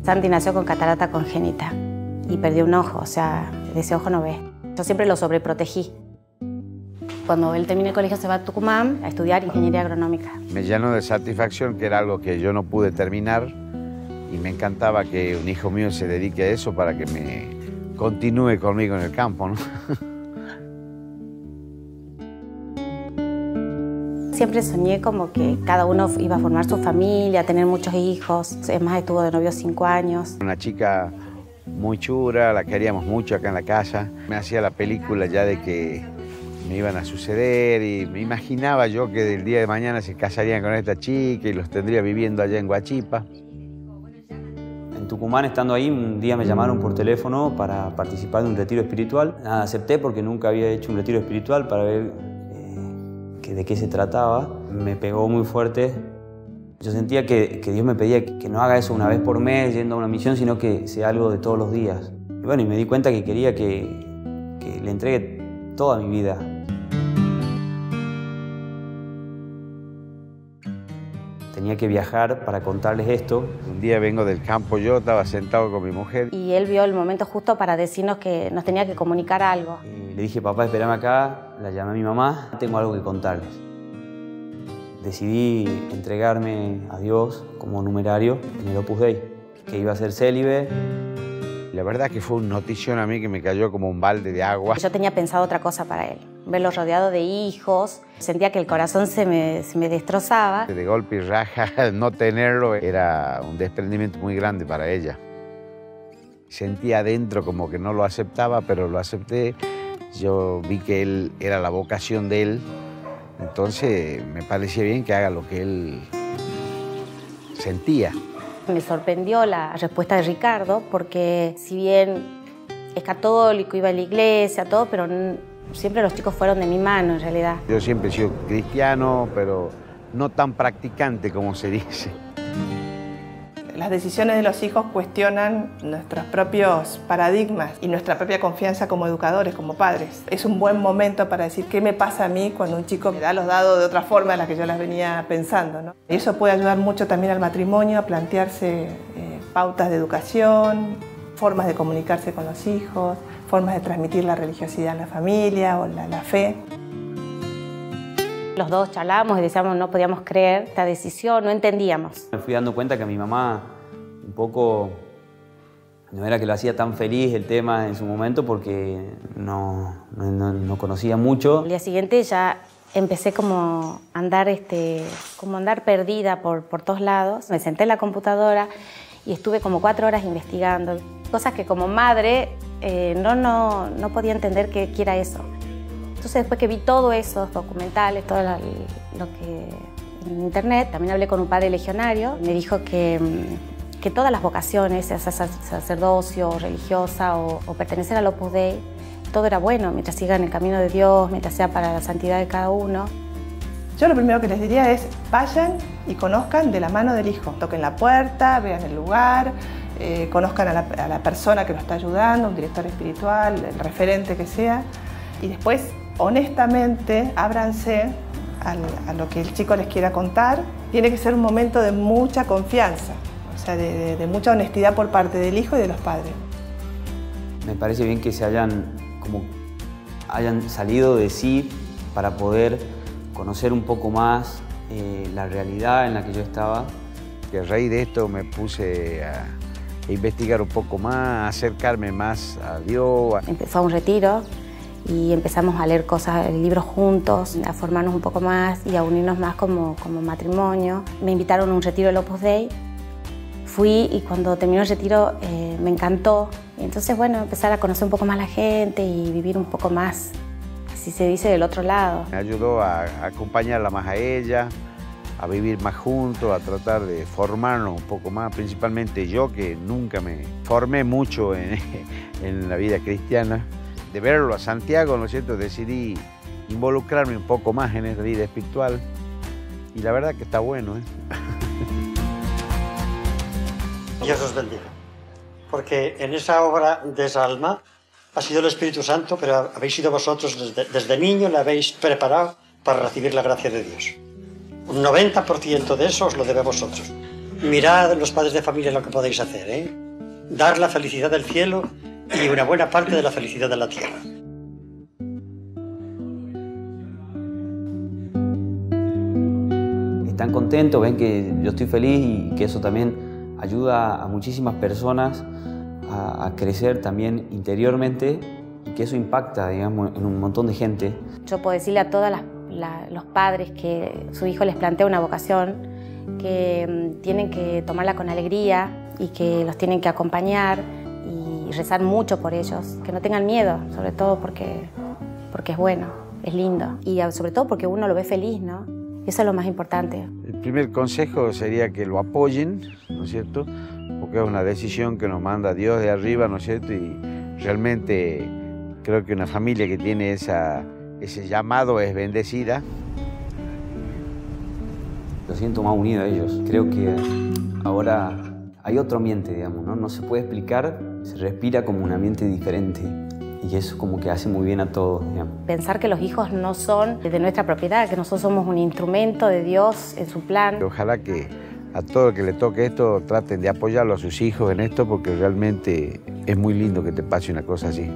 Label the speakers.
Speaker 1: Santi nació con catarata congénita y perdió un ojo, o sea, de ese ojo no ve. Yo siempre lo sobreprotegí. Cuando él termina el colegio se va a Tucumán a estudiar ingeniería agronómica.
Speaker 2: Me llenó de satisfacción, que era algo que yo no pude terminar, y me encantaba que un hijo mío se dedique a eso para que me continúe conmigo en el campo, ¿no?
Speaker 1: Siempre soñé como que cada uno iba a formar su familia, a tener muchos hijos. Es más, estuvo de novio 5 años.
Speaker 2: Una chica muy chura, la queríamos mucho acá en la casa. Me hacía la película ya de que me iban a suceder y me imaginaba yo que del día de mañana se casarían con esta chica y los tendría viviendo allá en Huachipa.
Speaker 3: En Tucumán, estando ahí, un día me llamaron por teléfono para participar de un retiro espiritual. Nada, acepté porque nunca había hecho un retiro espiritual para ver de qué se trataba. Me pegó muy fuerte. Yo sentía que Dios me pedía que no haga eso una vez por mes yendo a una misión, sino que sea algo de todos los días. Y bueno, y me di cuenta que quería que le entregue toda mi vida. Tenía que viajar para contarles esto.
Speaker 2: Un día vengo del campo, yo estaba sentado con mi mujer.
Speaker 1: Y él vio el momento justo para decirnos que nos tenía que comunicar algo.
Speaker 3: Y le dije, papá, espérame acá. La llamé a mi mamá, tengo algo que contarles. Decidí entregarme a Dios como numerario en el Opus Dei, que iba a ser célibe.
Speaker 2: La verdad que fue una notición a mí que me cayó como un balde de agua.
Speaker 1: Yo tenía pensado otra cosa para él, verlo rodeado de hijos. Sentía que el corazón se me destrozaba.
Speaker 2: De golpe y raja, no tenerlo era un desprendimiento muy grande para ella. Sentía adentro como que no lo aceptaba, pero lo acepté. Yo vi que él era la vocación de él, entonces me parecía bien que haga lo que él sentía.
Speaker 1: Me sorprendió la respuesta de Ricardo, porque si bien es católico, iba a la iglesia, todo, pero siempre los chicos fueron de mi mano, en realidad.
Speaker 2: Yo siempre he sido cristiano, pero no tan practicante como se dice.
Speaker 4: Las decisiones de los hijos cuestionan nuestros propios paradigmas y nuestra propia confianza como educadores, como padres. Es un buen momento para decir qué me pasa a mí cuando un chico me da los dados de otra forma de la que yo las venía pensando, ¿no? Y eso puede ayudar mucho también al matrimonio a plantearse pautas de educación, formas de comunicarse con los hijos, formas de transmitir la religiosidad en la familia o la fe.
Speaker 1: Los dos charlábamos y decíamos no podíamos creer esta decisión, no entendíamos.
Speaker 3: Me fui dando cuenta que a mi mamá un poco no era que lo hacía tan feliz el tema en su momento porque no conocía mucho.
Speaker 1: El día siguiente ya empecé como a andar, perdida por todos lados. Me senté en la computadora y estuve como 4 horas investigando. Cosas que como madre no podía entender qué era eso. Entonces después que vi todos esos documentales, todo lo que en internet, también hablé con un padre legionario. Me dijo que todas las vocaciones, sea sacerdocio, religiosa o pertenecer al Opus Dei, todo era bueno mientras sigan el camino de Dios, mientras sea para la santidad de cada uno.
Speaker 4: Yo lo primero que les diría es vayan y conozcan de la mano del hijo. Toquen la puerta, vean el lugar, conozcan a la persona que lo está ayudando, un director espiritual, el referente que sea, y después honestamente ábranse a lo que el chico les quiera contar. Tiene que ser un momento de mucha confianza, o sea, de mucha honestidad por parte del hijo y de los padres.
Speaker 3: Me parece bien que hayan salido de sí para poder conocer un poco más la realidad en la que yo estaba.
Speaker 2: Y a raíz de esto me puse a investigar un poco más, a acercarme más a Dios.
Speaker 1: Fue a un retiro y empezamos a leer cosas, libros juntos, a formarnos un poco más y a unirnos más como matrimonio. Me invitaron a un retiro del Opus Dei. Fui y cuando terminó el retiro me encantó. Y entonces, bueno, empezar a conocer un poco más la gente y vivir un poco más, así se dice, del otro lado.
Speaker 2: Me ayudó a acompañarla más a ella, a vivir más juntos, a tratar de formarnos un poco más, principalmente yo, que nunca me formé mucho en la vida cristiana. De verlo a Santiago, ¿no es cierto?, decidí involucrarme un poco más en esta vida espiritual y la verdad que está bueno, ¿eh?
Speaker 5: Dios os bendiga, porque en esa obra de esa alma ha sido el Espíritu Santo, pero habéis sido vosotros desde niño, le habéis preparado para recibir la gracia de Dios. Un 90% de eso os lo debe a vosotros. Mirad, los padres de familia, lo que podéis hacer, ¿eh? Dar la felicidad del cielo y una buena parte de la felicidad de la tierra.
Speaker 3: Están contentos, ven que yo estoy feliz y que eso también ayuda a muchísimas personas a crecer también interiormente y que eso impacta, digamos, en un montón de gente.
Speaker 1: Yo puedo decirle a todos los padres que su hijo les plantea una vocación, que tienen que tomarla con alegría y que los tienen que acompañar y rezar mucho por ellos, que no tengan miedo, sobre todo porque es bueno, es lindo y sobre todo porque uno lo ve feliz, ¿no? Eso es lo más importante.
Speaker 2: El primer consejo sería que lo apoyen, ¿no es cierto? Porque es una decisión que nos manda Dios de arriba, ¿no es cierto? Y realmente creo que una familia que tiene ese llamado es bendecida.
Speaker 3: Lo siento más unido a ellos. Creo que ahora hay otro ambiente, digamos, ¿no? No se puede explicar, se respira como un ambiente diferente. Y eso como que hace muy bien a todos, digamos.
Speaker 1: Pensar que los hijos no son de nuestra propiedad, que nosotros somos un instrumento de Dios en su plan.
Speaker 2: Ojalá que a todo el que le toque esto traten de apoyarlo a sus hijos en esto porque realmente es muy lindo que te pase una cosa así.